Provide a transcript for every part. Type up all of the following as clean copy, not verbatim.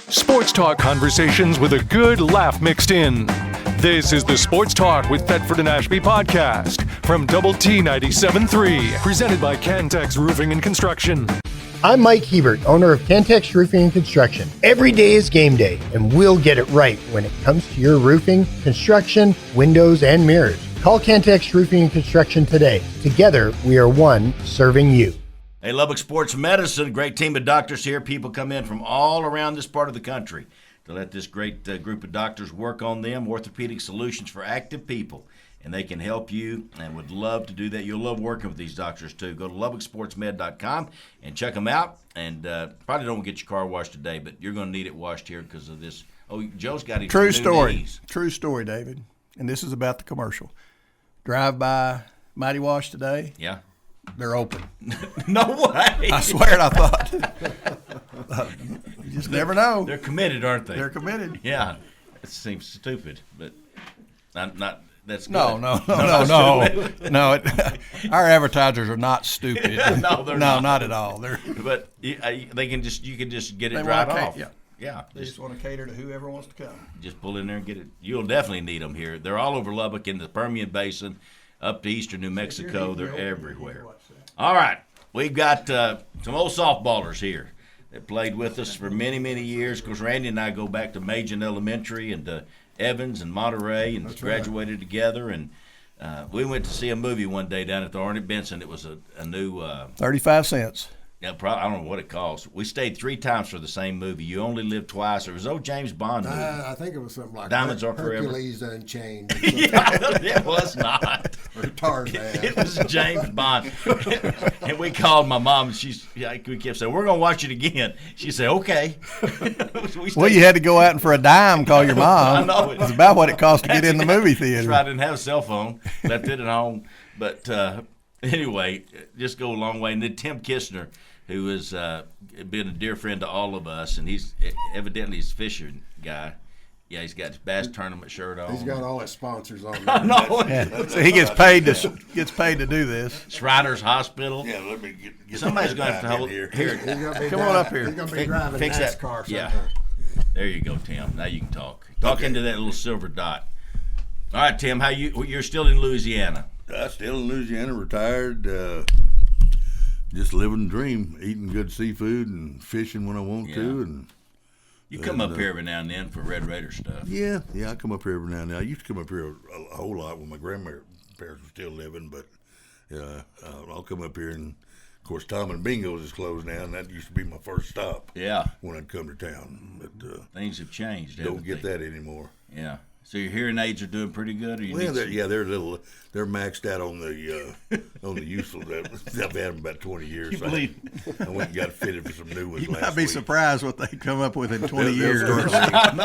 Sports talk conversations with a good laugh mixed in. This is the Sports Talk with Thetford and Ashby podcast from Double T 97.3, presented by Cantex Roofing and Construction. I'm Mike Hebert, owner of Cantex Roofing and Construction. Every day is game day, and we'll get it right when it comes to your roofing, construction, windows, and mirrors. Call Cantex Roofing and Construction today. Together, we are one serving you. Hey, Lubbock Sports Medicine, great team of doctors here. People come in from all around this part of the country to let this great group of doctors work on them. Orthopedic solutions for active people, and they can help you and would love to do that. You'll love working with these doctors, too. Go to LubbockSportsMed.com and check them out. And probably don't get your car washed today, but you're going to need it washed here because of this. Oh, Joe's got his True new story. knees. True story, David. And this is about the commercial. Drive by Mighty Wash today. Yeah. They're open. No way. I swear it, I thought. You just never know. They're committed, aren't they? They're committed. Yeah. It seems stupid, but not that's good. No. Our advertisers are not stupid. No, they're not. not. Not at all. But you can just get it They dried wanna off. yeah. They Just just want to cater to whoever wants to come. just pull in there and get it. You'll definitely need them here. They're all over Lubbock, in the Permian Basin, up to eastern New Mexico. They're everywhere. All right, we've got some old softballers here that played with us for many, many years. Of course, Randy and I go back to Majan Elementary and to Evans and Monterey, and graduated together. And we went to see a movie one day down at the Arnett Benson. It was a new 35 cents. I don't know what it costs. We stayed 3 times for the same movie. You Only Live Twice. It was old James Bond movie. I think it was something like Diamonds Are Forever. Hercules Unchained. Yeah, it was not. Or Tarzan. It was James Bond. And we called my mom, and we kept saying, we're going to watch it again. She said, okay. Well, you had to go out and for a dime call your mom. I know. It's about what it cost to get in the movie theater. That's right. I didn't have a cell phone. Left it at home. But anyway, just go a long way. And then Tim Kistner, who has been a dear friend to all of us, and he's evidently he's a fishing guy. Yeah, he's got his bass tournament shirt on. He's got all his sponsors on I there. know. Yeah. So he gets paid to do this. Shrider's Hospital. Yeah, let me get Somebody's going to have to hold here. Come on up here. He's going to be driving Fix that. NASCAR Yeah. sometime. There you go, Tim. Now you can talk. Talk into that little silver dot. All right, Tim. You're still in Louisiana? I'm still in Louisiana, retired. Just living the dream, eating good seafood and fishing when I want to. And You come up here every now and then for Red Raider stuff. yeah, I come up here every now and then. I used to come up here a whole lot when my grandparents were still living, but I'll come up here, and of course Tom and Bingo's is closed now, and that used to be my first stop. Yeah. When I'd come to town, but Things have changed. don't get that anymore. Yeah. So your hearing aids are doing pretty good, or you Well, need they're maxed out on the useful. I've had them about 20 years. You believe? I went and got fitted for some new ones You last might be week. surprised what they come up with in 20 years.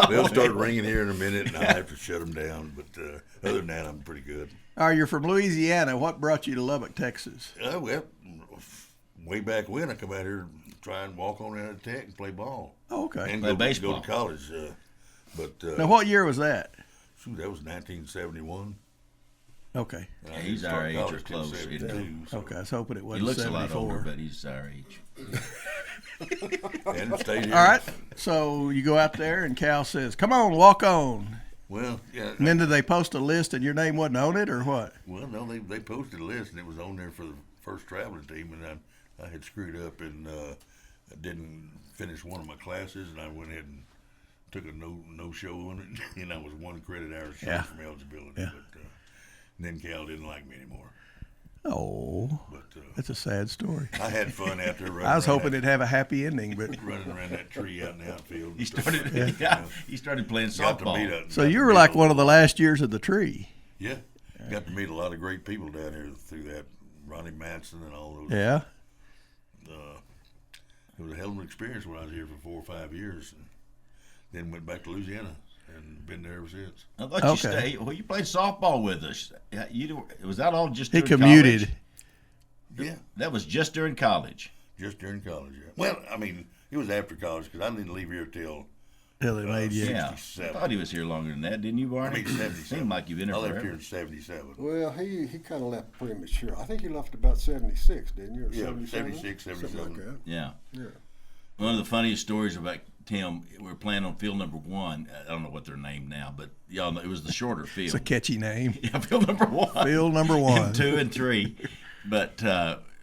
They'll start ringing here in a minute, and I have to shut them down. But other than that, I'm pretty good. You're from Louisiana. What brought you to Lubbock, Texas? Well, way back when, I come out here and try and walk on out of Tech and play ball. Oh, okay. And Play go baseball. to college. But Now, what year was that? that was 1971. Okay. Yeah, he's Didn't our start age or college till close. 72, so- Okay, I was hoping it He wasn't looks a 74. lot older, but he's our age. And stayed here. All right. So you go out there, and Cal says, "Come on, walk on." Well, yeah. And then did they post a list, and your name wasn't on it, or what? Well, no, they posted a list, and it was on there for the first traveling team, and I had screwed up and I didn't finish one of my classes, and I went ahead and took a no show on it, and I was 1 credit hour short from eligibility. Yeah. But then Cal didn't like me anymore. Oh, But that's a sad story. I had fun out there running. I was around hoping it'd have a happy ending, but running around that tree out in the outfield. He started. He started playing Got to meet softball. so you were like one of the last years of the tree. Yeah, got to meet a lot of great people down here through that. Ronnie Matson and all those. Yeah. It was a hell of an experience when I was here for 4 or 5 years, and then went back to Louisiana and been there ever since. I thought you stayed. Well, you played softball with us. Was that all just He during commuted. college? Yeah, That was just during college. just during college. Yeah. Well, I mean, it was after college because I didn't leave here till Till they made you. Yeah. 67. I thought he was here longer than that, didn't you, Barney? I mean, 77. Seemed like you've been I here left forever. here in 77. Well, he kind of left premature. I think he left about 76, didn't you? Or Yeah, 77? 76, Something like 77. that. Yeah. Yeah. One of the funniest stories about Tim, we were playing on field number 1. I don't know what they're named now, but y'all know it was the shorter field. It's a catchy name. Yeah, field number 1. Field number 1. And 2 and 3. But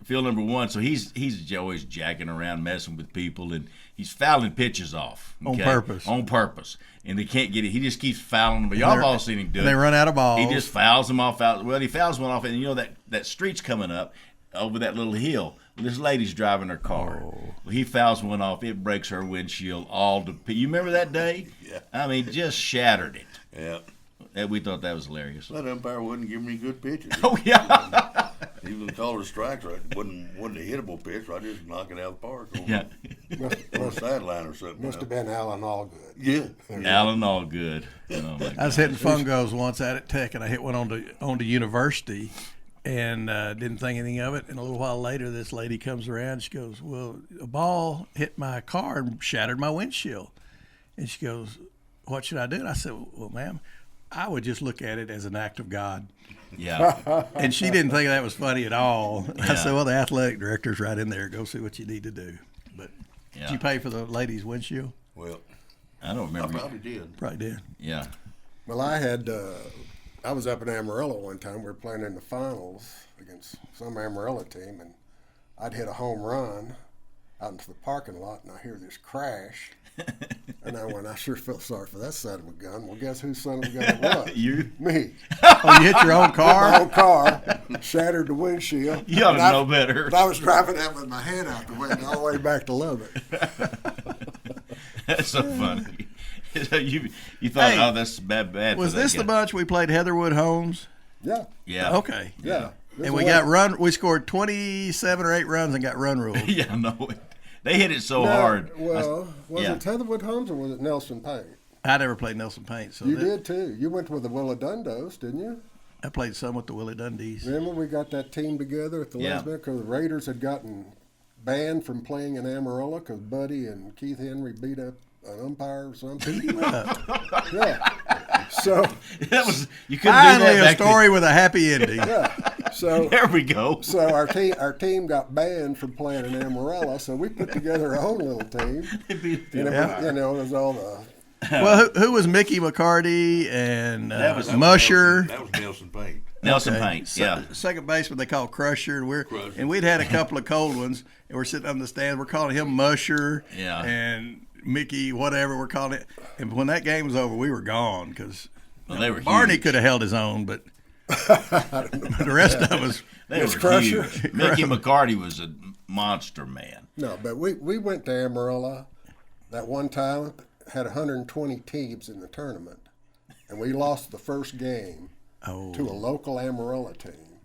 field number 1, so he's always jacking around, messing with people, and he's fouling pitches off. On purpose. On purpose. And they can't get it. He just keeps fouling them. But y'all have all seen him do it. They run out of balls. He just fouls them off. Well, he fouls one off, and you know that street's coming up over that little hill. This lady's driving her car. Oh. Well, he fouls one off. It breaks her windshield all to pieces. You remember that day? Yeah. I mean, just shattered it. Yeah. And we thought that was hilarious. That umpire wouldn't give me good pitches. Oh, yeah. Even called a strike, wasn't a hittable pitch. I just knock it out of the park on, Yeah. on a sideline or something. Must have been Alan Allgood. Yeah. Alan Allgood. Oh, my I was God. hitting fungos once out at Tech, and I hit one onto University, and didn't think anything of it. And a little while later, this lady comes around. She goes, "Well, a ball hit my car and shattered my windshield." And she goes, "What should I do?" And I said, "Well, ma'am, I would just look at it as an act of God." Yeah. And she didn't think that was funny at all. Yeah. I said, "Well, the athletic director's right in there. Go see what you need to do." But Yeah. did you pay for the lady's windshield? Well, I don't I remember. probably did. Probably did. Yeah. Well, I was up in Amarillo one time. We were playing in the finals against some Amarillo team, and I'd hit a home run out into the parking lot, and I hear this crash. And I sure felt sorry for that son of a gun. Well, guess whose son of a gun it was? You? Me. Oh, you hit your own My car? own car, shattered the windshield. You ought to And I- know better. and I was driving that with my hand out the window all the way back to Lubbock. That's so funny. you thought, Hey, oh, that's bad. Was for that this the guy. bunch we played Heatherwood Holmes? Yeah, Yeah. Okay. yeah. This And we is got what- we scored 27 or 8 runs and got run ruled. Yeah, no. They hit it so No, hard. Well, was yeah. it Tetherwood Holmes or was it Nelson Payne? I never played Nelson Paint, so You did too. You went with the Willadundos, didn't you? I played some with the Willie Dundees. Remember we got that team together at the Yeah. last minute because the Raiders had gotten banned from playing in Amarillo because Buddy and Keith Henry beat up an umpire or something. Yeah. So That was you couldn't do Finally, that a back story with a happy ending. so There we go. so our team got banned from playing in Amarillo. So we put together our own little team. And it was all the Well, who was Mickey McCarty and Musher? That was Nelson Payne. Nelson Okay. Paint. Yeah. Second baseman they call Crusher, and Crusher. and we'd had a couple of cold ones, and we're sitting on the stands. We're calling him Musher, Yeah. and Mickey, whatever we're calling it. And when that game was over, we were gone because Well, they were Barney huge. could have held his own, but the rest of us. They It's were Crusher. huge. Mickey McCarty was a monster man. no. But we went to Amarillo that one time. Had 120 teams in the tournament, and we lost the first game Oh, to a local Amarillo team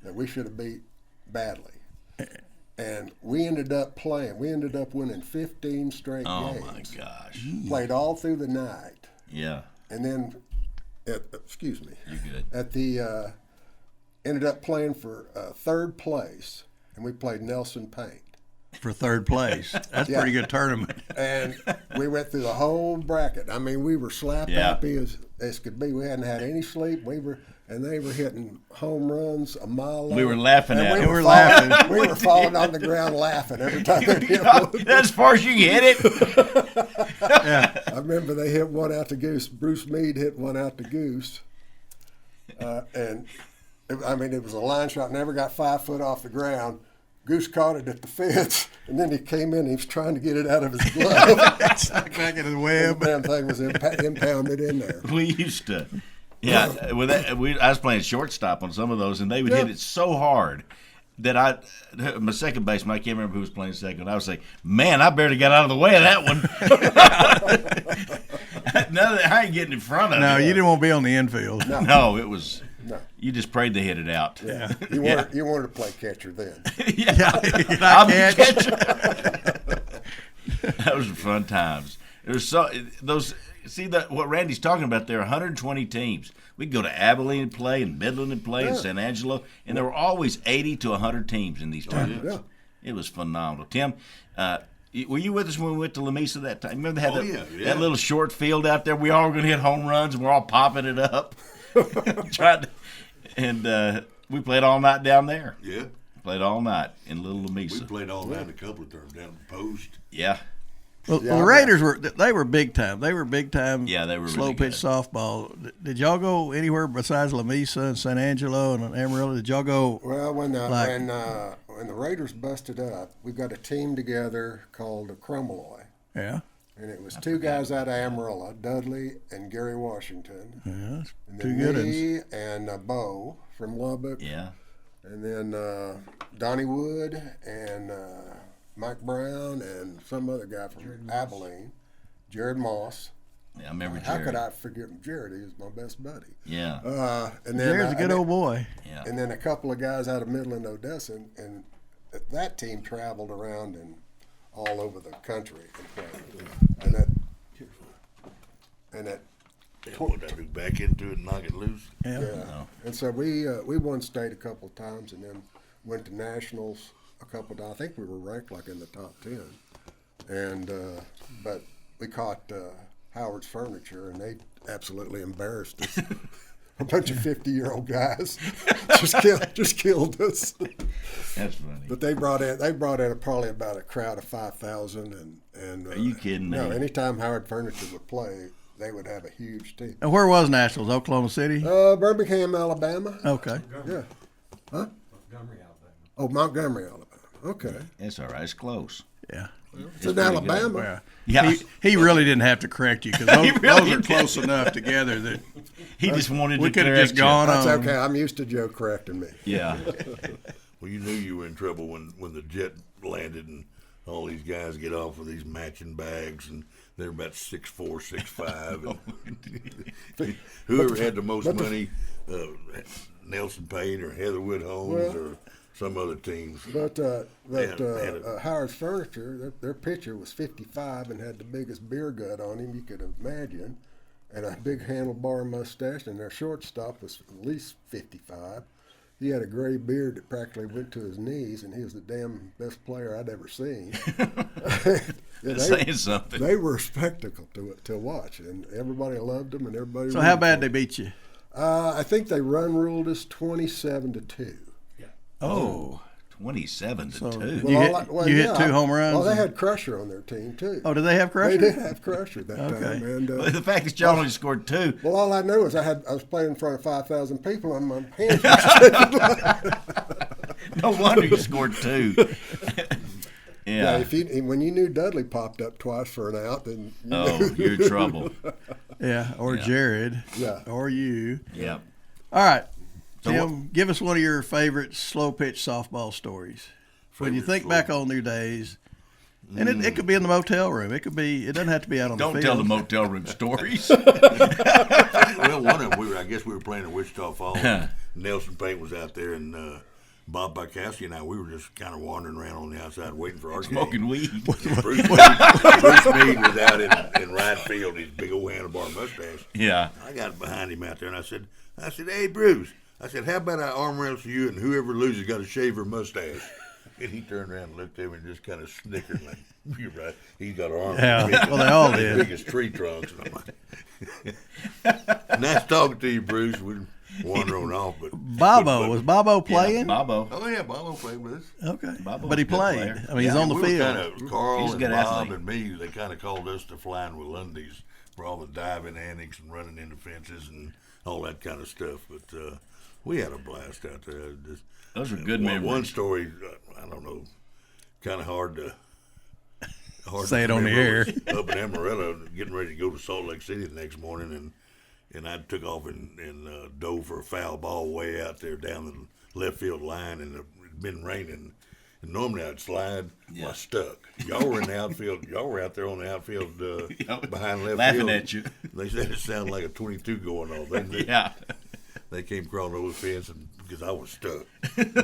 that we should have beat badly. And we ended up playing. We ended up winning 15 straight Oh games. my gosh. Played all through the night, Yeah. and then, excuse me, You're good. at the ended up playing for third place, and we played Nelson Paint. for third place. That's a Yeah. pretty good tournament. And we went through the whole bracket. I mean, we were slap Yeah. happy as could be. We hadn't had any sleep. And they were hitting home runs a mile long. We were laughing And at we them. were We're falling- laughing. We were falling on the ground laughing every time they hit one. That's as far as you can hit it. I remember they hit one out to Goose. Bruce Meade hit one out to Goose. And, it was a line shot, never got 5 foot off the ground. Goose caught it at the fence, and then he came in and he was trying to get it out of his glove. Stuck back in the The web. damn thing was impounded in there. We used to. Yeah, I was playing shortstop on some of those, and they would hit it so hard that my second baseman, I can't remember who was playing second. I was like, man, I barely got out of the way of that one. No, I ain't getting in front of No, it. you didn't want to be on the infield. No, it was. No. You just prayed they hit it out. Yeah. You wanted to play catcher then. I'll be catch. catching. Those were fun times. There's what Randy's talking about there. 120 teams. We'd go to Abilene and play, and Midland and play, and San Angelo, and there were always 80 to 100 teams in these tournaments. Yeah. It was phenomenal. Tim, were you with us when we went to La Mesa that time? Remember they had that little short field out there? We all were going to hit home runs, and we're all popping it up. We played all night down there. Yeah. Played all night in Little La We Mesa. played all night a couple of times down at the post. Yeah. Well, Yeah, the Raiders were big time. They were big time. Yeah, they were slow really pitch good. softball. Did y'all go anywhere besides La Mesa and San Angelo and Amarillo? Did y'all go? Well, when the Raiders busted up, we got a team together called the Crumbleoy. Yeah. And it was two guys out of Amarillo, Dudley and Gary Washington. Yeah, And two then good ones. me and Bo from Lubbock. Yeah. And then Donnie Wood and Mike Brown and some other guy from Abilene, Jared Moss. Yeah, I remember How Jared. could I forget him? Jared, he was my best buddy. Yeah. And then Jared's a good old boy. Yeah. And then a couple of guys out of Midland, Odessa, and that team traveled around and all over the country and played. And that Yeah, what I do, back into it and knock it loose. Yeah. yeah. And so we won state a couple of times, and then went to nationals a couple of times. I think we were ranked like in the top 10. And but we caught Howard's Furniture, and they absolutely embarrassed us. A bunch of 50-year-old guys just killed us. That's funny. But they brought in probably about a crowd of 5,000, and Are you kidding me? No, anytime Howard Furniture would play, they would have a huge team. And where was Nationals? Oklahoma City? Birmingham, Alabama. Okay. Yeah. Huh? Montgomery, Alabama. Oh, Montgomery, Alabama. Okay. It's all right. It's close. Yeah. It's in Alabama. Well, Yeah. he really didn't have to correct you because those, really those are didn't. close enough together that He just wanted we to could have correct just gone That's on. okay. I'm used to Joe correcting me. you. Yeah. Well, you knew you were in trouble when the jet landed and all these guys get off with these matching bags and they're about 6'4", 6'5". And whoever had the most money, Nelson Payne or Heatherwood Holmes or some other teams. But Yeah, Howard's Furniture, their pitcher was 55 and had the biggest beer gut on him you could imagine, and a big handlebar mustache, and their shortstop was at least 55. He had a gray beard that practically went to his knees, and he was the damn best player I'd ever seen. Yeah, That's saying something. They were a spectacle to watch, and everybody loved them, and everybody. So rooted how for bad they them. beat you? I think they run ruled us 27-2. Oh, 27 to 2. You hit two home runs Well, they and- had Crusher on their team too. Oh, did they have Crusher? They did have Crusher that Okay. time, and The fact that y'all only scored 2. well, all I knew is I was playing in front of 5,000 people, and my hands were No wonder you scored 2. Yeah, Yeah. when you knew Dudley popped up twice for an out, then you Oh, knew. you're in trouble. Yeah, or Jared. Yeah. Or you. Yeah. All right. So Tim, give us one of your favorite slow pitch softball stories. When you Favorite think slow- back on your days, and it could be in the motel room. It doesn't have to be out on Don't the tell field. the motel room stories. Well, one of them, I guess we were playing in Wichita Falls. Nelson Payne was out there, and Bob Bykowski and I, we were just kind of wandering around on the outside waiting for our game. Smoking weed. Bruce Meade was out in right field, his big old handlebar mustache. Yeah. I got behind him out there, and I said, hey, Bruce, I said, how about I arm wrestle you, and whoever loses got to shave her mustache? And he turned around and looked at me and just kind of snickered like, you're right. He's got an arm. Yeah, well, they all did. Big as tree trunks. And I'm like, nice talking to you, Bruce. We wander on off, but Was Bobo playing? Bobo. Oh yeah, Bobo played with us. Okay, Bobo but he was a good played. player. I mean, he's on the we field. Were kinda, Carl He's a and good Bob athlete. and me, they kind of called us the flying with Lundy's for all the diving antics and running into fences and all that kind of stuff. But we had a blast out there. Those were good one, memories. One story, I don't know, kind of hard to Say it on the air. Up in Amarillo, getting ready to go to Salt Lake City the next morning, and I took off and dove for a foul ball way out there down the left field line, and it had been raining. And normally I'd slide, well, I stuck. Y'all were in the outfield. Y'all were out there on the outfield behind left Laughing field. at you. They said it sounded like a 22 going off. Yeah. They came crawling over the fence because I was stuck.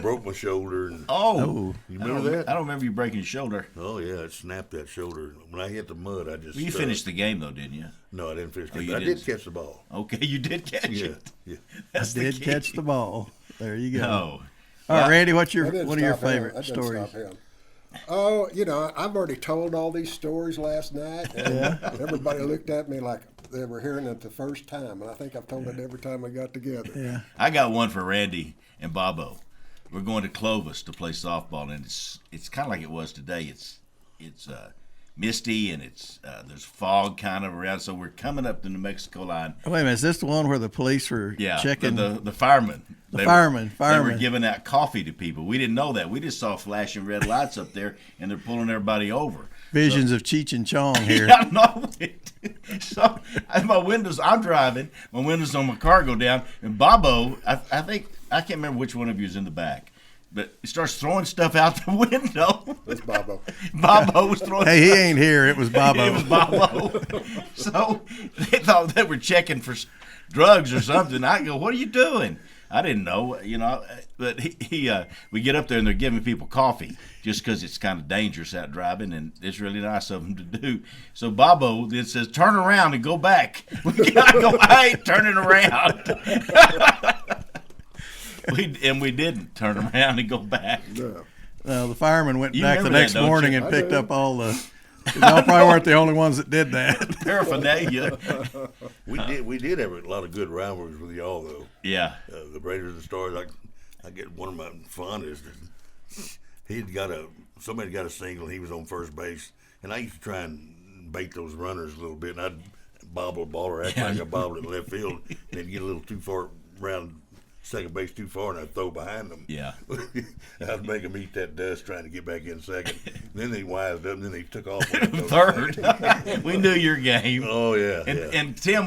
Broke my shoulder. And, Oh. you remember that? I don't remember you breaking your shoulder. Oh, yeah, it snapped that shoulder. When I hit the mud, I just Well, you stuck. finished the game, though, didn't you? No, I didn't finish the you game. I didn't? did catch the ball. Okay, you did catch Yeah, it. yeah. That's the Did key. catch the ball. There you go. Oh. All right, Randy, what's That one didn't of your stop him. favorite That didn't stories? stop him. Oh, I've already told all these stories last night, and everybody looked at me like they were hearing it the first time, and I think I've told it every time we got together. Yeah. I got one for Randy and Bobo. We're going to Clovis to play softball, and it's kind of like it was today. It's misty and it's there's fog kind of around. So we're coming up the New Mexico line. Wait a minute, is this the one where the police were checking? The firemen. The firemen. They were giving out coffee to people. We didn't know that. We just saw flashing red lights up there, and they're pulling everybody over. Visions of Cheech and Chong here. Yeah, no. So I'm driving. My windows on my car go down, and Bobo, I can't remember which one of you is in the back, but he starts throwing stuff out the window. That's Bobo. Bobo was throwing. Hey, he ain't here. It was Bobo. It was Bobo. So they thought they were checking for drugs or something. I go, "What are you doing?" I didn't know, but we get up there and they're giving people coffee just because it's kind of dangerous out driving, and it's really nice of them to do. So Bobo then says, "Turn around and go back." We gotta go. I ain't turning around. we didn't turn around and go back. The firemen went You back the remember next that, don't morning you? and picked up all the. Y'all probably weren't the only ones that did that. Paraphernalia. We did have a lot of good rivalries with y'all though. Yeah. The Raiders and Stars. I get one of my fondest. Somebody got a single. He was on first base, and I used to try and bait those runners a little bit, and I'd bobble a ball or act like I bobbled in left field, and they'd get a little too far around second base too far, and I'd throw behind them. Yeah. I'd make them eat that dust trying to get back in second. Then they wised up, and then they took off. Third. We knew your game. Oh, yeah. And Tim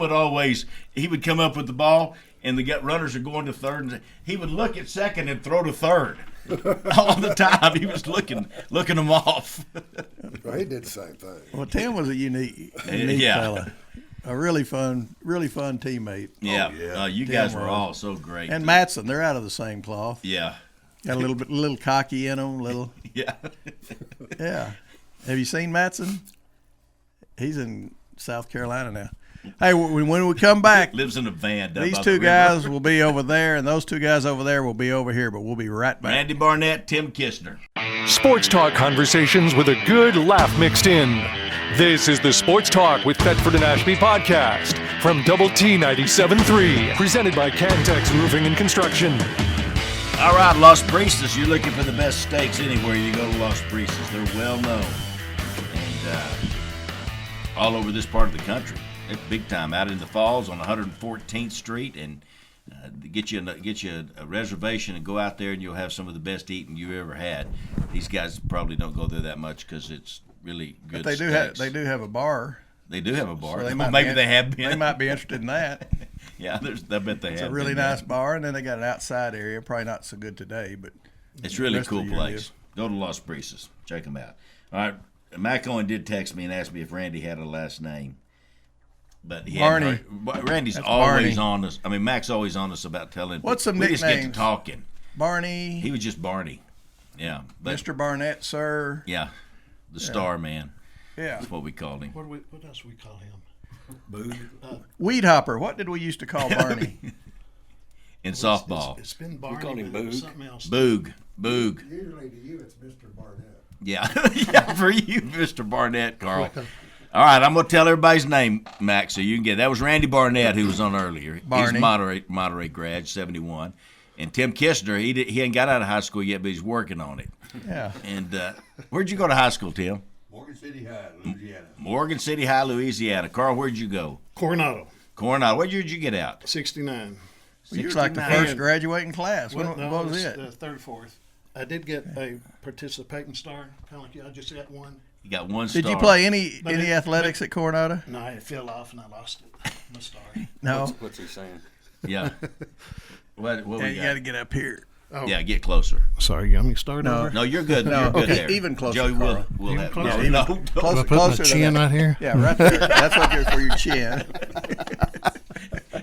he would come up with the ball, and the runners are going to third, and he would look at second and throw to third. All the time he was looking them off. Well, he did the same thing. Well, Tim was a unique fella. A really fun teammate. Yeah. Oh, yeah. You Tim guys were was. all so great. And Matson, they're out of the same cloth. Yeah. Got a little cocky in them, little. Yeah. Yeah. Have you seen Matson? He's in South Carolina now. Hey, when we come back, Lives in a van. these two guys will be over there, and those two guys over there will be over here, but we'll be right back. Randy Barnett, Tim Kistner. Sports talk conversations with a good laugh mixed in. This is the Sports Talk with Thetford and Ashby podcast from Double T 97.3, presented by Cantex Roofing and Construction. All right, Los Brisas. You're looking for the best steaks anywhere you go to Los Brisas. They're well known and all over this part of the country. It's big time out in the Falls on 114th Street, and get you a reservation and go out there, and you'll have some of the best eating you ever had. These guys probably don't go there that much because it's really good. But they do have a bar. They do have a bar. So they They have been. They might be interested in that. Yeah, I bet they have. It's a really nice bar, and then they got an outside area. Probably not so good today, but it's really rest cool of the year place. Go to Los Brisas. Check them out. All right, Mac Owen did text me and asked me if Randy had a last name. But Barney. Randy's That's always Barney. on us. I mean, Mac's always on us about telling. What's some we just get to nicknames? talking. Barney, He was just Barney. Yeah. But, Mr. Barnett, sir. Yeah. The Star Man. Yeah. That's what we called him. What else we call him? Weed hopper. What did we used to call Barney? In softball. It's been Barney. called him but Boog. Something else. Boog. Usually to you, it's Mr. Barnett. Yeah. Yeah, for you, Mr. Barnett, Carl. All right, I'm going to tell everybody's name, Mac, so you can get it. That was Randy Barnett, who was on earlier. Barney. He's Monterey grad, 71. And Tim Kistner, he ain't got out of high school yet, but he's working on it. Yeah. And where'd you go to high school, Tim? Morgan City High, Louisiana. Morgan City High, Louisiana. Carl, where'd you go? Coronado, Coronado. What year did you get out? 69. You're like the 69. first graduating class. Well, What was it? The third, fourth. I did get a participating star, kind of like you. I just got one. You got one star. Did you play any But it- athletics at Coronado? No, it fell off and I lost it. My star. No. What's he saying? Yeah. What Yeah, we you got got? to get up here. Oh, Yeah, get closer. sorry. You got me started No. over? No, you're good. No, You're good okay, there. even closer, Joey, Carl. we'll have closer. no. Can Closer, I put my closer to chin that. right here? Yeah, right there. That's what you're for your chin.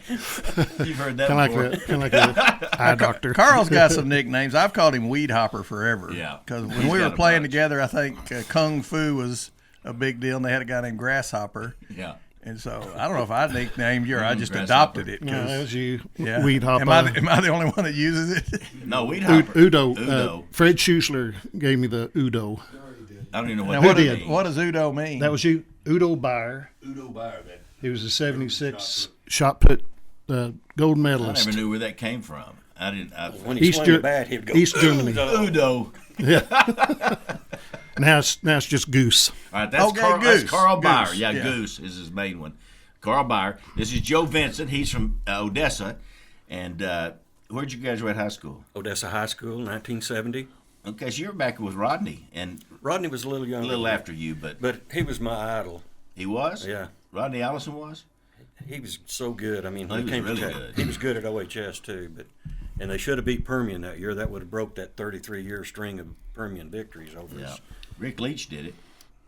You've heard that Kind before. of like a eye doctor. Carl's got some nicknames. I've called him Weed Hopper forever. Yeah. Because when He's we got were a playing bunch. together, I think Kung Fu was a big deal, and they had a guy named Grasshopper. Yeah. And so I don't know if I nicknamed you or I just Grasshopper. adopted it. No, 'cause- that was you. yeah. Weed hopper. Am I the only one that uses it? No, we'd hopper. Udo. Udo. Fred Schusler gave me the Udo. I don't even know Now, what what, that did? means. what does Udo mean? That was you. Udo Beyer. Udo Beyer, that He was a 76 shot put gold I medalist. never knew where that came from. I didn't. When he East, swung Ger- the bat, he'd go. East Germany. Udo. Now it's just Goose. All right, that's Okay, Karl, Goose. that's Karl Beyer. Goose, Yeah, yeah. Goose is his main one. Karl Beyer. This is Joe Vincent. He's from Odessa. And where'd you graduate high school? Odessa High School, 1970. Okay, so you were back with Rodney, and Rodney was a little a younger. little after you, but But he was my idol. he was? Yeah. Rodney Allison was? He was so good. I mean, Oh, when he it came was to really Tech, good. he was good at OHS too. And they should have beat Permian that year. That would have broke that 33-year string of Permian victories over Yeah. us. Rick Leach did it.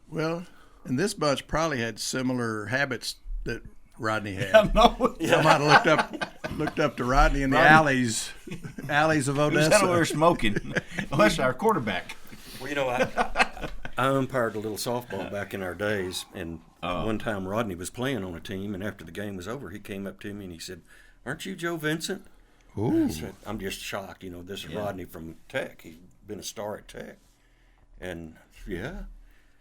Well, and this bunch probably had similar habits that Rodney had. No. I might have looked up to Rodney in the alleys of Who's that over there Odessa. smoking? Oh, that's our quarterback. Well, you know, I umpired a little softball back in our days, and one time Rodney was playing on a team, and after the game was over, he came up to me and he said, "Aren't you Joe Vincent?" Ooh. I said, I'm just shocked. You know, this is Rodney from Tech. He's been a star at Tech. And, yeah.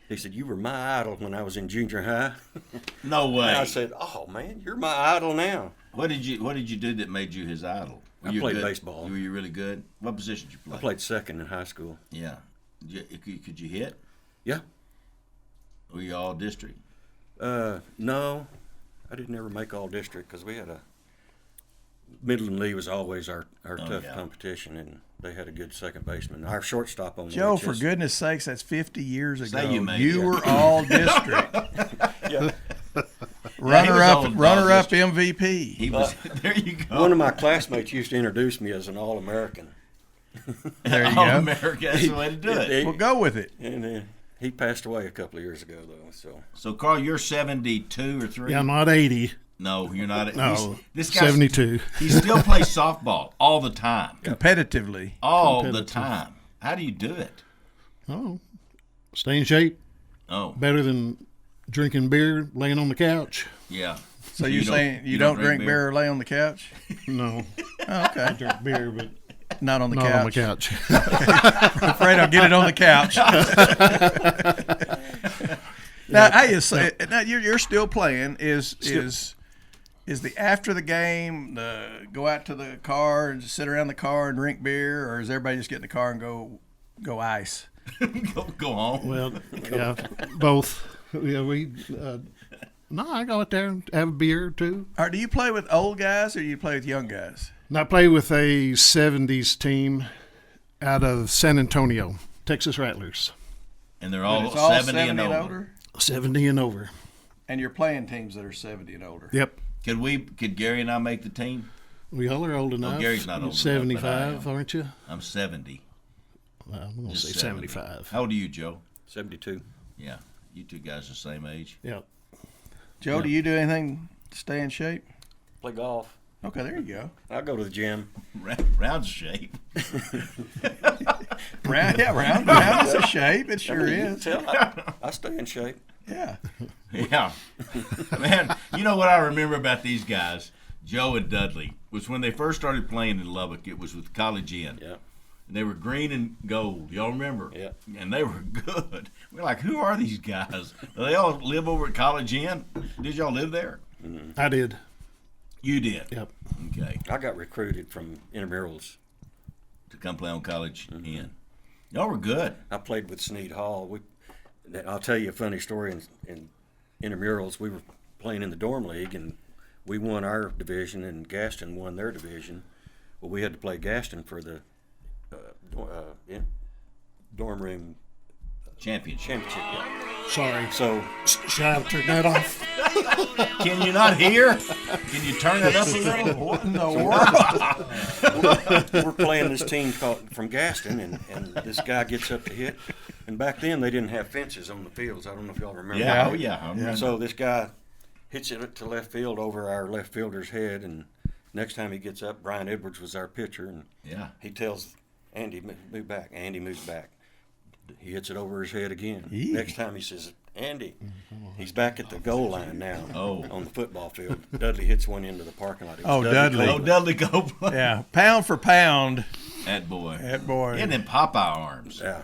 He said, "You were my idol when I was in junior high." No way. And I said, "Oh, man, you're my idol now." What did you do that made you his idol? Were I you played good? baseball. Were you really good? What position did you play? I played second in high school. Yeah. Could you hit? Yeah. Were you all district? No, I didn't ever make all district because we had a Midland Lee was always our tough yeah. competition, and they had a good second baseman. Our shortstop on Joe, the for goodness sakes, that's 50 years ago. Say you made it. were all district. Yeah. runner all up district. MVP. He was. There you go. One of my classmates used to introduce me as an All-American. There you All go. America. That's the way to do it. Well, go with it. And he passed away a couple of years ago, though. So So, Carl, you're 72 or 3? Yeah, I'm not 80. No, you're not. No, This guy 72. He still plays softball all the time. Competitively. All the Competitive. time. How do you do it? Oh, stay in shape. Oh, Better than drinking beer, laying on the couch. yeah. So you're saying you don't drink beer or lay on the couch? No, Oh, okay. I drink beer, but Not on the not couch. on the couch. Afraid I'll get it on the couch. Now, I just say, now you're still playing. Is the after the game go out to the car and just sit around the car and drink beer, or is everybody just get in the car and go ice? Go home. Well, yeah, both. Yeah, no, I go out there and have a beer or two. Or do you play with old guys or do you play with young guys? And I play with a 70s team out of San Antonio, Texas Rattlers. And they're But all, it's all 70 and older. 70 and over. And you're playing teams that are 70 and older. Yep. Could Gary and I make the team? We all are old enough. Gary's not old enough, 75, but I am. aren't you? I'm 70. I'm going to Just say 70. 75. How old are you, Joe? 72. Yeah. You two guys are the same age. Yep. Joe, do you do anything to stay in shape? Play golf. Okay, there you go. I go to the gym. Round shape. Round is a shape. It sure is. I stay in shape. Yeah. Yeah. Man, you know what I remember about these guys, Joe and Dudley, was when they first started playing in Lubbock, it was with College Inn. Yeah. And they were green and gold. Y'all remember? Yeah. And they were good. We're like, who are these guys? Do they all live over at College Inn? Did y'all live there? I did. You did? Yep. Okay. I got recruited from intramurals. To come play on College Inn. Y'all were good. I played with Sneed Hall. I'll tell you a funny story. In intramurals, we were playing in the dorm league, and we won our division, and Gaston won their division. Well, we had to play Gaston for the dorm room Championship. championship. Sorry. So Should I have turned that off? Can you not hear? Can you turn it up a little? What in the world? we're playing this team from Gaston, and this guy gets up to hit. And back then, they didn't have fences on the fields. I don't know if y'all remember. Yeah. that. Oh, yeah. I remember. So this guy hits it to left field over our left fielder's head, and next time he gets up, Brian Edwards was our pitcher, and Yeah. he tells Andy, move back. Andy moves back. He hits it over his head again. Yee. Next time he says, Andy. He's back at the goal line now on the football field. Dudley hits one into the parking lot. It was Dudley. Oh, Dudley Copeland. Yeah, pound for pound. That boy. That boy. And then Popeye arms. Yeah.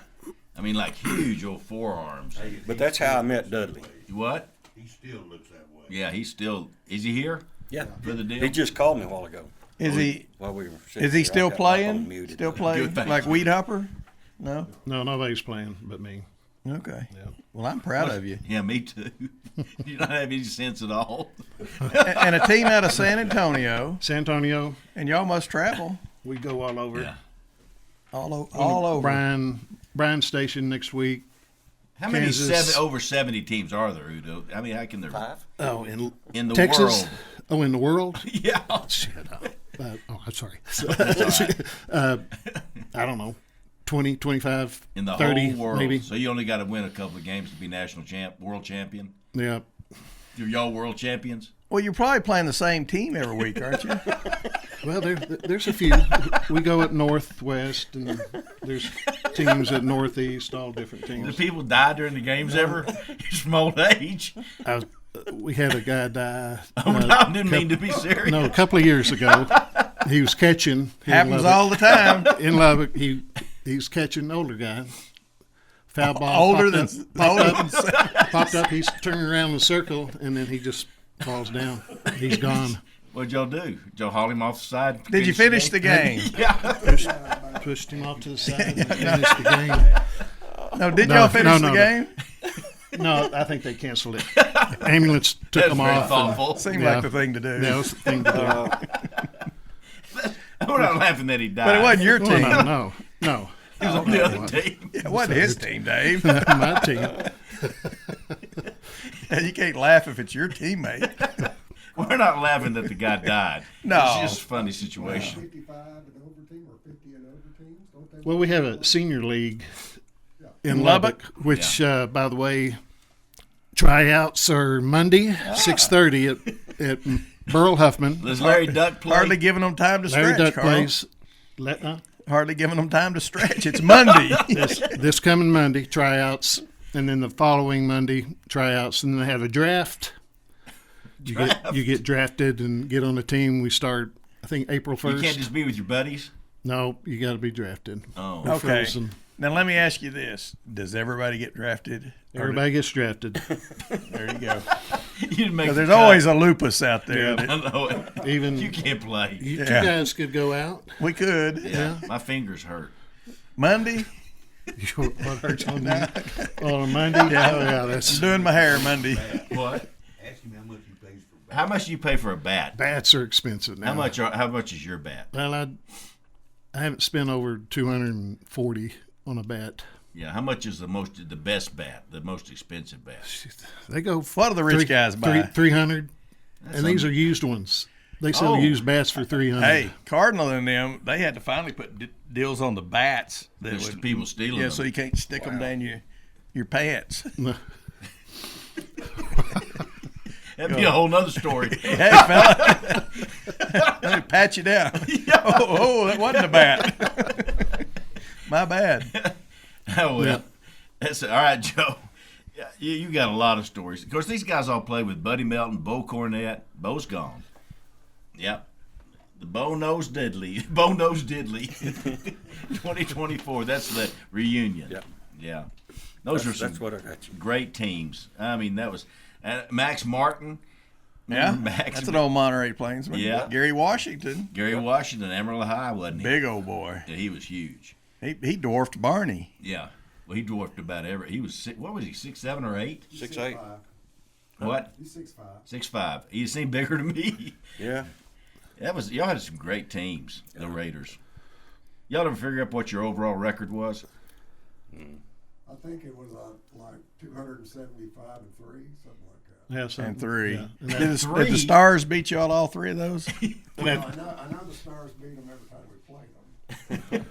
I mean, like huge old forearms. But that's how I met Dudley. What? He still looks that way. Yeah, he's still. Is he here Yeah. for the deal? He just called me a while ago. Is he While we were sitting is he here. still I got my phone playing? muted. Still playing Good, thank like you. Weed Hopper? No. No, nobody's playing but me. Okay. Well, I'm proud of you. Yeah, me too. You don't have any sense at all. And a team out of San Antonio, And y'all must travel we go all over. Yeah. all over. Bryan Station next week. How many Kansas. over 70 teams are there, Udo? I mean, how can there 5. Oh, in the Texas. world? Oh, in the world? Yeah. Shit. I'm sorry. I don't know. 20, 25, In the 30, whole world. maybe. So you only got to win a couple of games to be world champion. Yeah. Are y'all world champions? Well, you're probably playing the same team every week, aren't you? Well, there's a few. We go at Northwest, and there's teams at Northeast, all different Do teams. people die during the games ever? Just from old age? We had a guy die. Oh, no, I didn't mean to be serious. No, a couple of years ago, he was catching. Happens all the time. In Lubbock, he's catching an older guy. Foul ball. Older than Popped up. He's turning around in a circle, and then he just falls down. He's gone. What'd y'all do? Did y'all haul him off the side? Did you finish the game? Yeah. Pushed him off to the side and finished the game. No, did y'all finish the game? No, I think they canceled it. Ambulance took That's them very off. thoughtful. Seemed Yeah. like the thing to do. That was the thing to do. We're not laughing that he died. But it wasn't your team. No. He was on the other team. It wasn't his team, Dave. My team. You can't laugh if it's your teammate. We're not laughing that the guy died. No. It's just a funny situation. 55 and over team or 50 and over teams, don't they? Well, we have a senior league in Lubbock? Lubbock, which, by the way, tryouts are Monday, 6:30 at Burl Huffman. Does Larry Duck play? Hardly giving them time to Larry stretch, Duck Carl. plays Hardly giving them time to stretch. It's Monday. this coming Monday, tryouts, and then the following Monday, tryouts, and then they have a draft. You get drafted and get on the team. We start, I think, April 1st. You can't just be with your buddies? No, you got to be drafted. Oh. We're Okay. frozen. Now let me ask you this: does everybody get drafted? Everybody gets drafted. There you go. You didn't make There's the cut. always a lupus out there. Yeah. that- I know it. Even You can't play. you Yeah. guys could go out. We could. Yeah. My fingers hurt. Monday, What hurts on on Monday? Yeah, oh, yeah, I'm that's doing my hair Monday. What? Ask him how much he pays for How much do you pay for a bat? bats are expensive now. How much is your bat? Well, I haven't spent over $240 on a bat. Yeah. How much is the best bat, the most expensive bat? They go. What do the rich guys buy? 300, and these are used ones. They sell Oh. used bats for 300. Hey, Cardinal and them, they had to finally put deals on the bats. That There's would, people stealing yeah, them. so you can't stick them down your pants. That'd be a whole nother story. Hey, fella, let me pat you down. Oh, that wasn't a bat. My bad. Oh, well. Yeah. That's all right, Joe. Yeah, you got a lot of stories. Of course, these guys all play with Buddy Melton, Bo Cornett. Bo's gone. Yep. The Bo-Nose Diddley. Bo-Nose Diddley. 2024. That's the reunion. Yep. Yeah. Those are some That's what I got you. great teams. I mean, that was Max Martin. Yeah, Remember Max? that's an old Monterey Plainsman. Yeah. Gary Washington, Gary Washington, Amarillo High, wasn't he? big old boy. Yeah, he was huge. He dwarfed Barney. Yeah. Well, he dwarfed about every. He was what was he? 6'7" or 8"? 6'8". What? He's 6'5". 6'5". He seemed bigger to me. Yeah. Y'all had some great teams, the Raiders. Y'all ever figure out what your overall record was? I think it was like 275 and 3, something like that. Yeah, something. And 3. Yeah. And Did, that- did the Stars beat you all 3 of those? Well, I know the Stars beat them every time we played them.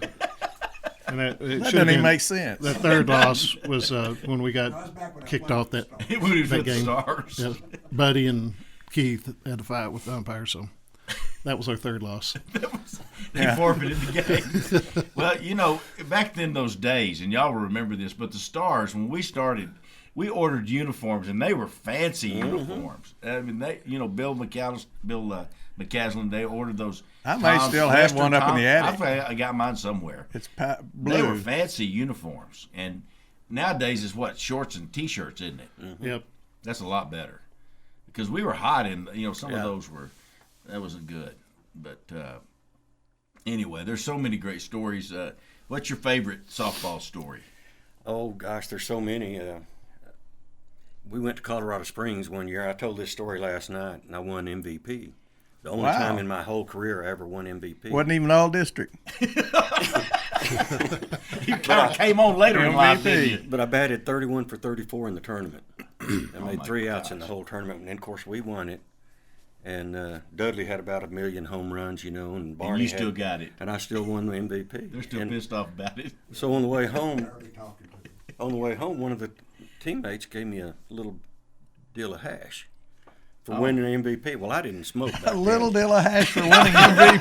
and that, it That should doesn't have even been- make sense. That third loss was when we That was got back when I kicked played off with that. the Stars. It was with the game. Stars. Yeah, Buddy and Keith had a fight with the umpire, so that was our third loss. He forfeited the game. Well, you know, back then those days, and y'all will remember this, but the Stars, when we started, we ordered uniforms, and they were fancy uniforms. I mean, Bill McCaslin, they ordered those. I may still have Western one up in the attic. I got mine somewhere. It's They were blue. fancy uniforms, and nowadays it's what, shorts and T-shirts, isn't it? Yep. That's a lot better because we were hot, and some of Yeah. those that wasn't good. But anyway, there's so many great stories. What's your favorite softball story? Oh gosh, there's so many. We went to Colorado Springs one year. I told this story last night, and I won MVP. The only time in my whole career I ever won MVP. Wasn't even all district. You kind of came on later in life, didn't you? But I batted 31 for 34 in the tournament. I made 3 outs in the whole tournament, and then, of course, we won it. And Dudley had about 1 million home runs, and Barnett. And you still got it. And I still won the MVP. They're still pissed off about it. So on the way home, one of the teammates gave me a little deal of hash for winning the MVP. Well, I didn't smoke back A little then. deal of hash for winning MVP.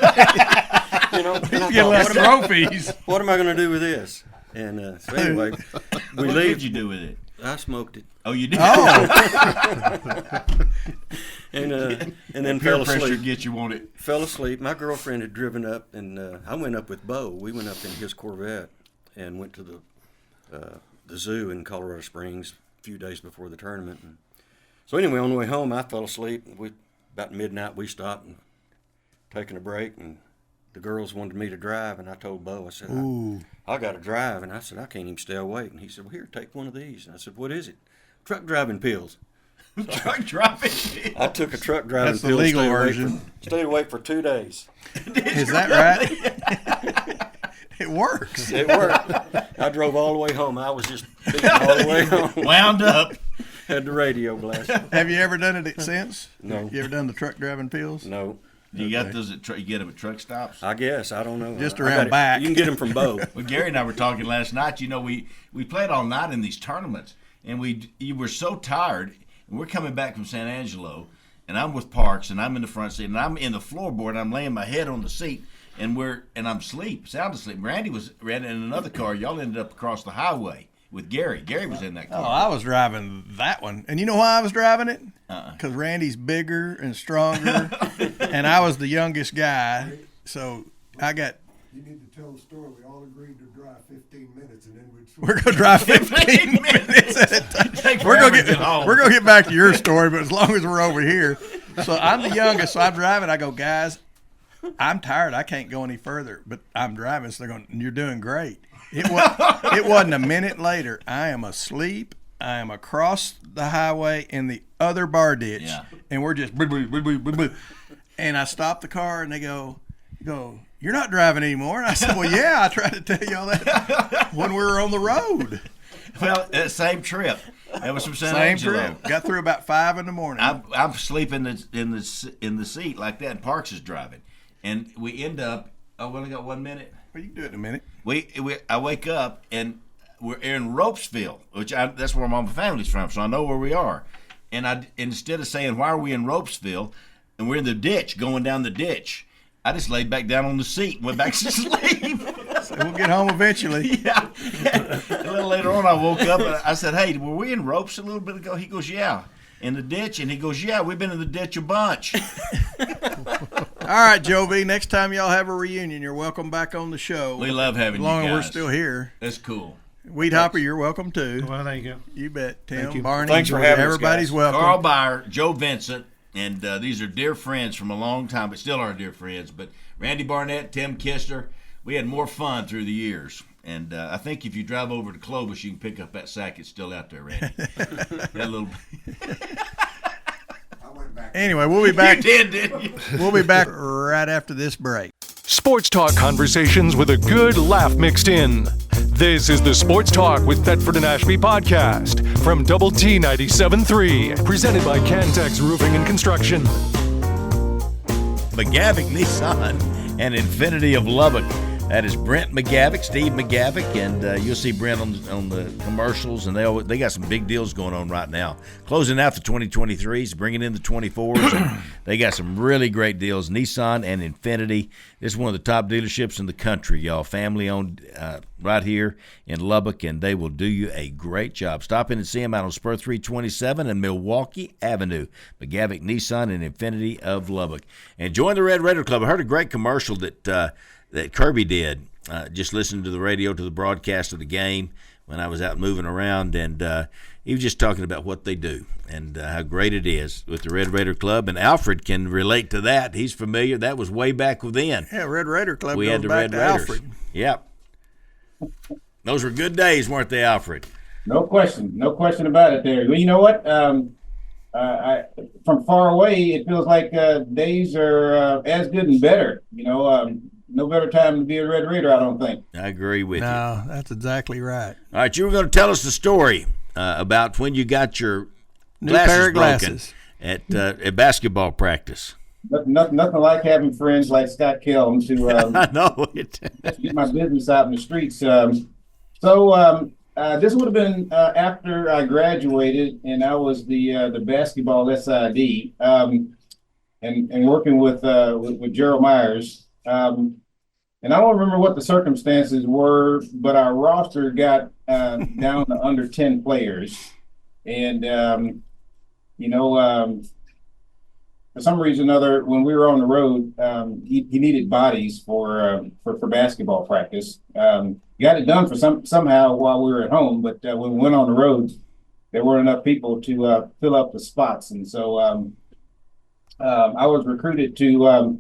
And I You get less thought, trophies. what am I going to do with this? And so anyway, we What leave. did you do with it? I smoked it. Oh, you did? Oh, And then Peer fell pressure asleep. gets you on it. Fell asleep. My girlfriend had driven up, and I went up with Bo. We went up in his Corvette and went to the zoo in Colorado Springs a few days before the tournament. And so anyway, on the way home, I fell asleep. About midnight, we stopped and taking a break, and the girls wanted me to drive, and I told Bo, I said, I got to drive. And I said, I can't even stay awake. And he said, well, here, take one of these. And I said, what is it? Truck driving pills. Truck driving. I took a truck driving That's the pill. legal stayed awake version. Stayed awake for 2 days. is that right? It works. It worked. I drove all the way home. I was just beating all the way home. Wound up. Had the radio blasting. Have you ever done it since? No. You ever done the truck driving pills? No. You got those you get them at truck stops? I guess. I don't know. Just I around got it. back. You can get them from Bo. Well, Gary and I were talking last night. We played all night in these tournaments, and you were so tired. And we're coming back from San Angelo, and I'm with Parks, and I'm in the front seat, and I'm in the floorboard, and I'm laying my head on the seat, and I'm sound asleep. Randy was in another car. Y'all ended up across the highway with Gary. Gary was in that Oh, car. I was driving that one. And you know why I was driving it? Because Randy's bigger and stronger, and I was the youngest guy. So I got. You need to tell the story. We all agreed to drive 15 minutes, and then we'd switch. We're gonna drive 15 minutes at a time. Take We're forever gonna to get home. We're gonna get back to your story, but as long as we're over here. So I'm the youngest, so I'm driving. I go, guys, I'm tired. I can't go any further, but I'm driving. So they're going, you're doing great. It wasn't a minute later. I am asleep. I am across the highway in the other bar ditch, and we're just boo, boo, boo, boo, boo, boo. And I stop the car, and they go, you're not driving anymore. And I said, well, yeah, I tried to tell you all that when we were on the road. Well, that same trip. That was from San Same Angelo. trip. Got through about 5 in the morning. I'm sleeping in the seat like that, and Parks is driving, and we end up. Oh, we only got 1 minute. Well, you can do it in a minute. I wake up and we're in Ropesville, that's where my family's from, so I know where we are. And instead of saying why are we in Ropesville, and we're in the ditch, going down the ditch, I just laid back down on the seat and went back to sleep. So we'll get home eventually. Yeah. A little later on, I woke up and I said, "Hey, were we in ropes a little bit ago?" He goes, "Yeah." In the ditch, and he goes, "Yeah, we've been in the ditch a bunch." All right, Joe V. Next time y'all have a reunion, you're welcome back on the show. We love having as long you as we're guys. still here. That's cool. Weed Hopper, you're welcome too. Well, thank you. You bet, Tim. Thank you. Barney, Thanks for having us, everybody's guys. welcome. Karl Beyer, Joe Vincent, and these are dear friends from a long time, but still are dear friends. But Randy Barnett, Tim Kistner, we had more fun through the years. And I think if you drive over to Clovis, you can pick up that sack. It's still out there, Randy. That little. Anyway, we'll be back. You did, didn't you? We'll be back right after this break. Sports talk conversations with a good laugh mixed in. This is the Sports Talk with Thetford and Ashby podcast from Double T 97.3, presented by Cantex Roofing and Construction. McGavick Nissan and Infinity of Lubbock. That is Brent McGavick, Steve McGavick, and you'll see Brent on the commercials, and they got some big deals going on right now. Closing out the 2023s, bringing in the 24s, and they got some really great deals. Nissan and Infinity. This is one of the top dealerships in the country, y'all. Family-owned right here in Lubbock, and they will do you a great job. Stop in and see them out on Spur 327 and Milwaukee Avenue. McGavick Nissan and Infinity of Lubbock. And join the Red Raider Club. I heard a great commercial that Kirby did, just listening to the radio, to the broadcast of the game when I was out moving around, and he was just talking about what they do and how great it is with the Red Raider Club, and Alfred can relate to that. He's familiar. That was way back then. Yeah, Red Raider Club We goes had the back Red to Raiders. Alfred. Yep. Those were good days, weren't they, Alfred? No question about it there. Well, you know what? From far away, it feels like days are as good and better. No better time to be a Red Raider, I don't think. I agree with you. No, that's exactly right. All right, you were going to tell us the story about when you got your New pair of broken glasses at basketball practice. Nothing like having friends like Scott Kelms who I know it. get my business out in the streets. This would have been after I graduated, and I was the basketball SID, and working with Gerald Myers. And I don't remember what the circumstances were, but our roster got down to under 10 players, and for some reason or other, when we were on the road, he needed bodies for basketball practice. Got it done for somehow while we were at home, but when we went on the road, there weren't enough people to fill up the spots, and so I was recruited to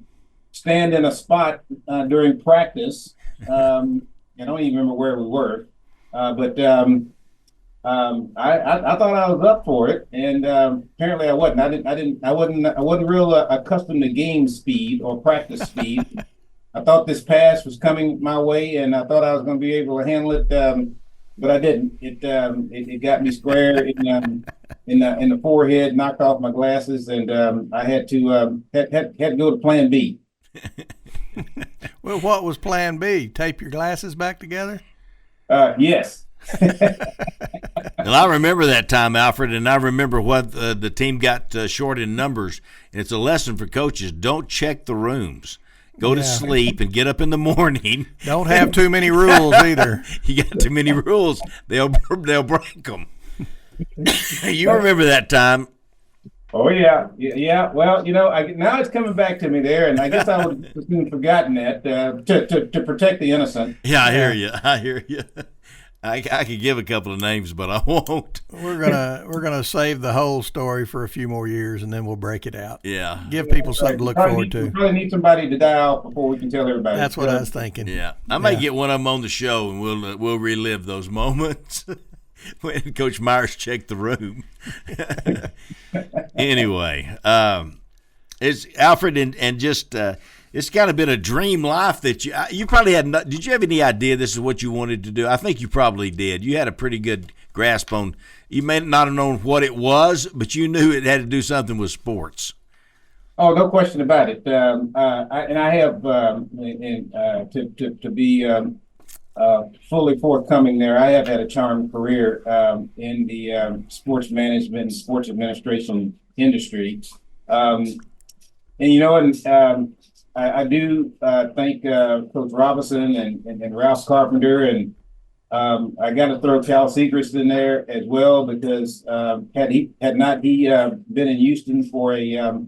stand in a spot during practice. I don't even remember where we were, but I thought I was up for it, and apparently I wasn't. I wasn't real accustomed to game speed or practice speed. I thought this pass was coming my way, and I thought I was going to be able to handle it, but I didn't. It got me square in the forehead, knocked off my glasses, and I had to go to Plan B. Well, what was Plan B? Tape your glasses back together? Yes. Well, I remember that time, Alfred, and I remember what the team got short in numbers. And it's a lesson for coaches: don't check the rooms. Go to sleep and get up in the morning. Don't have too many rules either. You got too many rules, they'll break them. You remember that time? Oh yeah. Well, now it's coming back to me there, and I guess I would have soon forgotten that to protect the innocent. Yeah, I hear you. I could give a couple of names, but I won't. We're gonna save the whole story for a few more years, and then we'll break it out. Yeah, give people something to look forward to. We probably need somebody to die off before we can tell everybody. That's what I was thinking. Yeah, I may get one of them on the show, and we'll relive those moments when Coach Myers checked the room. Anyway, it's Alfred, and just. It's kind of been a dream life that you probably had. Did you have any idea this is what you wanted to do? I think you probably did. You had a pretty good grasp on. You may not have known what it was, but you knew it had to do something with sports. Oh, no question about it. I have, to be fully forthcoming there, I have had a charmed career in the sports management and sports administration industry, I do thank Coach Robinson and Ralph Carpenter, and I got to throw Cal Segrist in there as well, because had not he been in Houston for a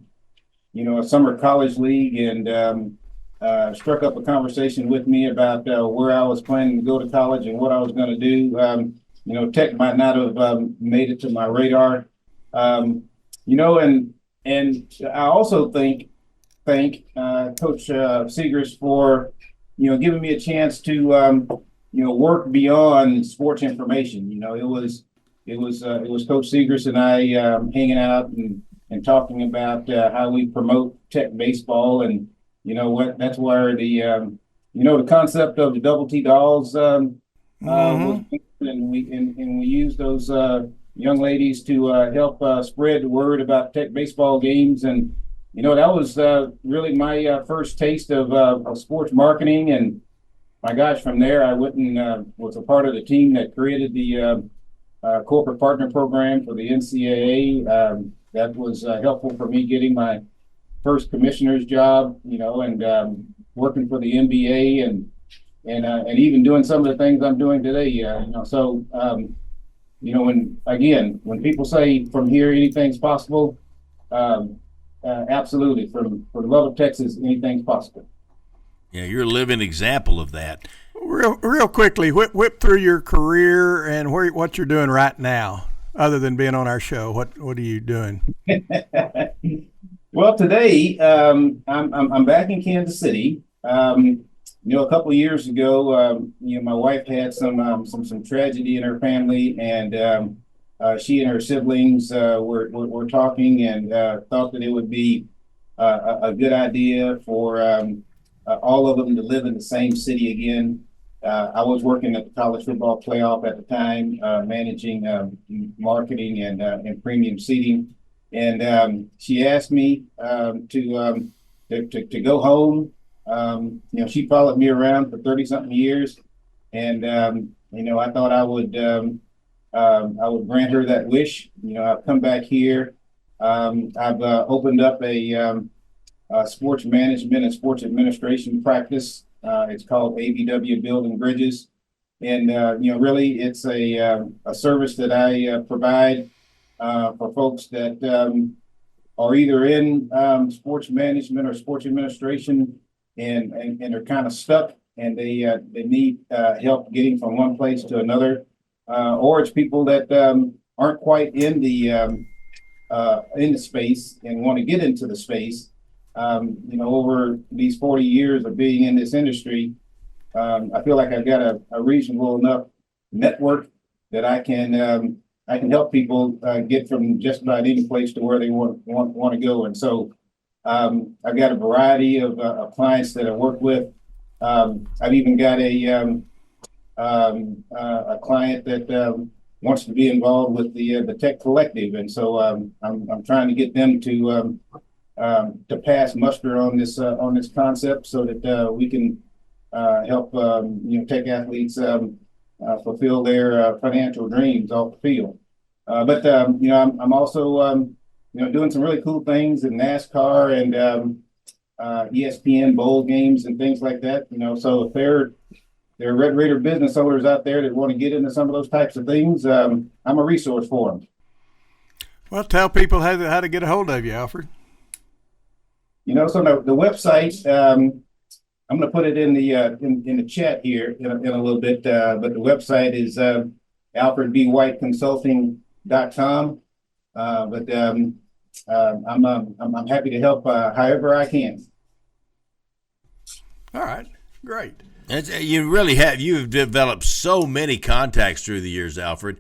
summer college league, and struck up a conversation with me about where I was planning to go to college and what I was going to do. Tech might not have made it to my radar, and I also thank Coach Segrist for, giving me a chance to, work beyond sports information. It was Coach Segrist and I hanging out and talking about how we promote Tech baseball, and that's where the concept of the Double T Dolls was, and we used those young ladies to help spread the word about Tech baseball games. And that was really my first taste of sports marketing. And my gosh, from there, I went and was a part of the team that created the corporate partner program for the NCAA. That was helpful for me getting my first commissioner's job, and working for the NBA and even doing some of the things I'm doing today. When people say from here anything's possible, absolutely. For the love of Texas, anything's possible. Yeah, you're a living example of that. Real quickly, whip through your career and what you're doing right now, other than being on our show. What are you doing? Well, today I'm back in Kansas City. a couple of years ago, my wife had some tragedy in her family, and she and her siblings were talking and thought that it would be a good idea for all of them to live in the same city again. I was working at the college football playoff at the time, managing marketing and premium seating, and she asked me to go home. She followed me around for 30 something years, and I thought I would grant her that wish. I've come back here. I've opened up a sports management and sports administration practice. It's called ABW Building Bridges, and really, it's a service that I provide for folks that are either in sports management or sports administration, and they're kind of stuck, and they need help getting from one place to another, or it's people that aren't quite in the space and want to get into the space. Over these 40 years of being in this industry, I feel like I've got a reasonable enough network that I can help people get from just about any place to where they want to go. And so I've got a variety of clients that I work with. I've even got a client that wants to be involved with the Tech Collective, and so I'm trying to get them to pass muster on this concept so that we can help tech athletes fulfill their financial dreams off the field. But I'm also doing some really cool things in NASCAR and ESPN bowl games and things like that. So if there are Red Raider business owners out there that want to get into some of those types of things, I'm a resource for them. Well, tell people how to get a hold of you, Alfred. So the website, I'm going to put it in the chat here in a little bit, but the website is alfredbwhiteconsulting.com. But I'm happy to help however I can. All right, great. You've developed so many contacts through the years, Alfred,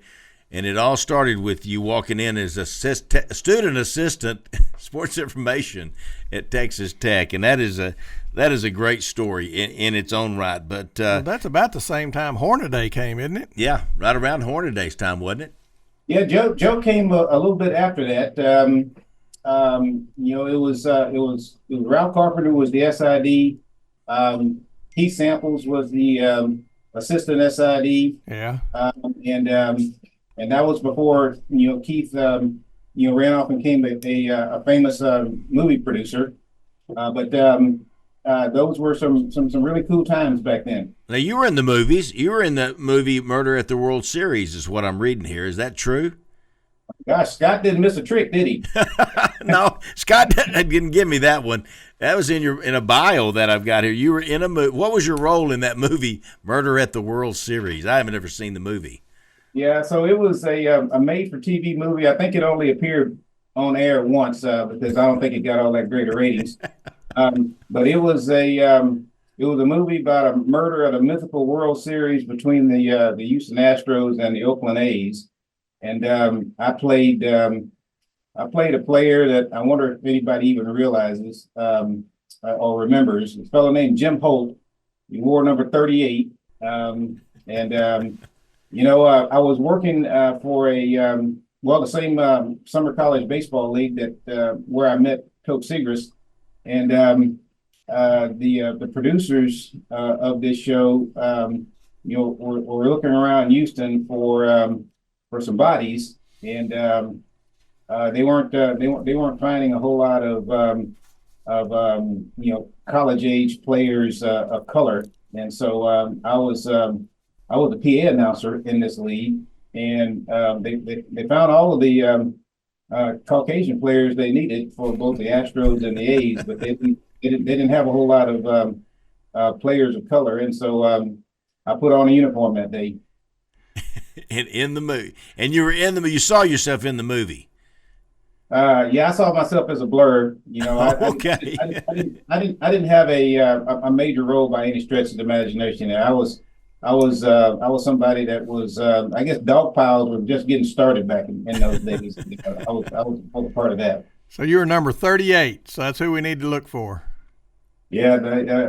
and it all started with you walking in as a student assistant sports information at Texas Tech, and that is a great story in its own right. But that's about the same time Hornaday came, isn't it? Yeah, right around Hornaday's time, wasn't it? Yeah, Joe came a little bit after that. It was Ralph Carpenter was the SID. Keith Samples was the assistant SID. Yeah. And that was before Keith ran off and became a famous movie producer. But those were some really cool times back then. Now, you were in the movies. You were in the movie Murder at the World Series, is what I'm reading here. Is that true? Gosh, Scott didn't miss a trick, did he? No, Scott didn't give me that one. That was in a bio that I've got here. You were in a movie. What was your role in that movie, Murder at the World Series? I haven't ever seen the movie. Yeah, so it was a made-for-TV movie. I think it only appeared on air once because I don't think it got all that great of ratings. But it was a movie about a murder at a mythical World Series between the Houston Astros and the Oakland A's. And I played a player that I wonder if anybody even realizes or remembers. A fellow named Jim Holt. He wore number 38. I was working for the same summer college baseball league that where I met Coach Segrist, and the producers of this show, were looking around Houston for some bodies, and they weren't finding a whole lot of college age players of color, and so I was the PA announcer in this league, and they found all of the Caucasian players they needed for both the Astros and the A's, but they didn't have a whole lot of players of color, and so I put on a uniform that day. In the movie, and you were in the movie. You saw yourself in the movie. Yeah, I saw myself as a blur. Okay. I didn't have a major role by any stretch of the imagination. I was somebody that was, I guess, dog piles were just getting started back in those days. I was a part of that. So you were number 38. So that's who we need to look for. Yeah,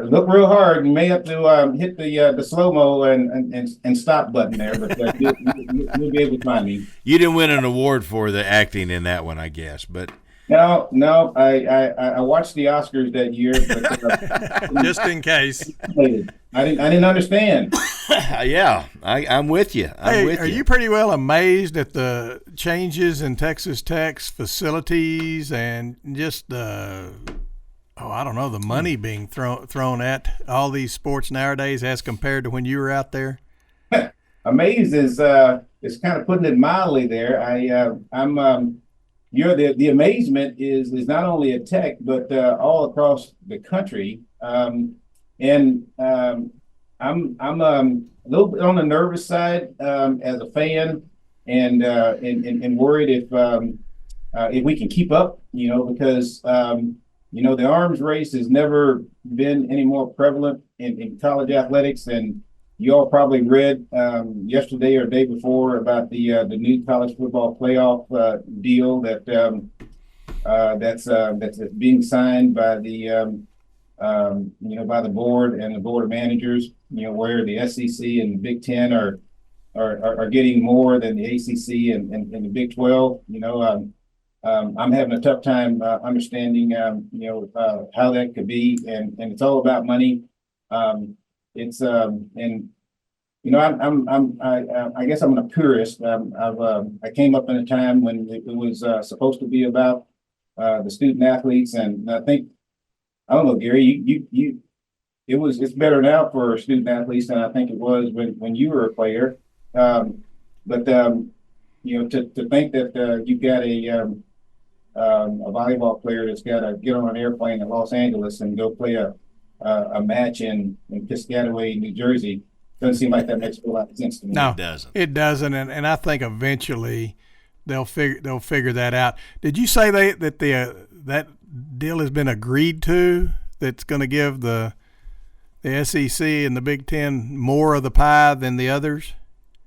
look real hard. You may have to hit the slow mo and stop button there, but you'll be able to find me. You didn't win an award for the acting in that one, I guess, but no. I watched the Oscars that year, but just in case. I didn't understand. Yeah, I'm with you. Are you pretty well amazed at the changes in Texas Tech's facilities and just I don't know, the money being thrown at all these sports nowadays as compared to when you were out there? Amazed is kind of putting it mildly there. The amazement is not only at Tech but all across the country. I'm a little bit on the nervous side as a fan, and worried if we can keep up. Because the arms race has never been any more prevalent in college athletics. And you all probably read yesterday or day before about the new college football playoff deal that's being signed by the by the board and the board of managers. Where the SEC and the Big Ten are getting more than the ACC and the Big 12. I'm having a tough time understanding, how that could be, and it's all about money. It's and I guess I'm a purist. I came up in a time when it was supposed to be about the student athletes, and I don't know, Gary, it's better now for student athletes than I think it was when you were a player. But to think that you've got a volleyball player that's got to get on an airplane in Los Angeles and go play a match in Piscataway, New Jersey, doesn't seem like that makes a lot of sense to me. No, it doesn't, and I think eventually they'll figure that out. Did you say that that deal has been agreed to? That's going to give the SEC and the Big Ten more of the pie than the others?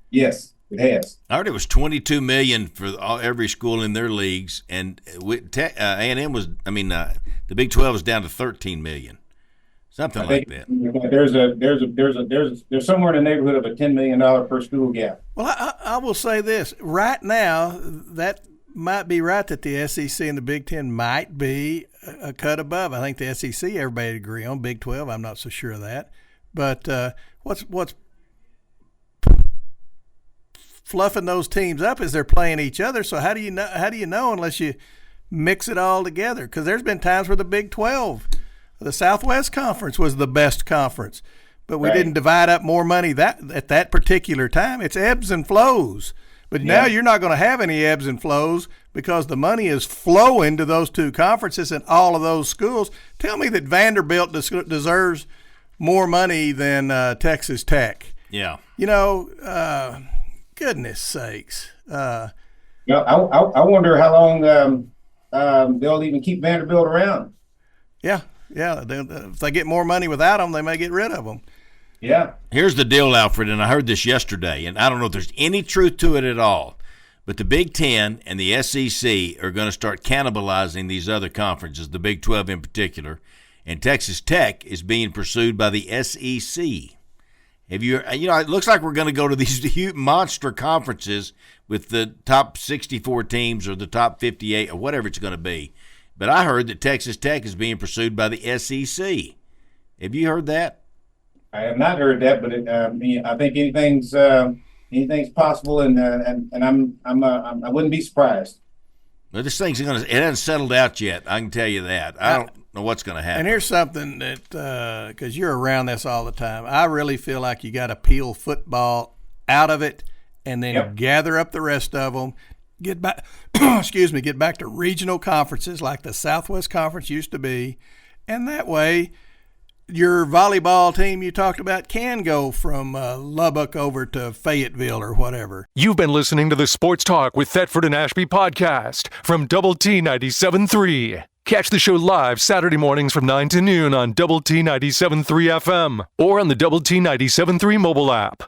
Yes. It has. I heard it was $22 million for every school in their leagues, and A&M was. The Big 12 is down to $13 million, something like that. There's somewhere in the neighborhood of a $10 million per school gap. Well, I will say this right now, that might be right that the SEC and the Big Ten might be a cut above. I think the SEC everybody agree on. Big 12, I'm not so sure of that. But what's fluffing those teams up is they're playing each other. So how do you know unless you mix it all together? Because there's been times where the Big 12, the Southwest Conference was the best conference, but we didn't divide up more money at that particular time. It's ebbs and flows. But now you're not going to have any ebbs and flows because the money is flowing to those two conferences and all of those schools. Tell me that Vanderbilt deserves more money than Texas Tech. Yeah. Goodness sakes. I wonder how long they'll even keep Vanderbilt around. Yeah. If they get more money without them, they may get rid of them. Yeah. Here's the deal, Alfred, and I heard this yesterday, and I don't know if there's any truth to it at all, but the Big Ten and the SEC are going to start cannibalizing these other conferences, the Big 12 in particular, and Texas Tech is being pursued by the SEC. It looks like we're going to go to these huge monster conferences with the top 64 teams or the top 58 or whatever it's going to be. But I heard that Texas Tech is being pursued by the SEC. Have you heard that? I have not heard that, but I think anything's possible, and I wouldn't be surprised. Well, this thing's it hasn't settled out yet. I can tell you that. I don't know what's going to happen. And here's something that because you're around this all the time, I really feel like you got to peel football out of it and then gather up the rest of them. Get back, get back to regional conferences like the Southwest Conference used to be, and that way your volleyball team you talked about can go from Lubbock over to Fayetteville or whatever. You've been listening to the Sports Talk with Thetford and Ashby podcast from Double T 97.3. Catch the show live Saturday mornings from 9 to noon on Double T 97.3 FM or on the Double T 97.3 mobile app.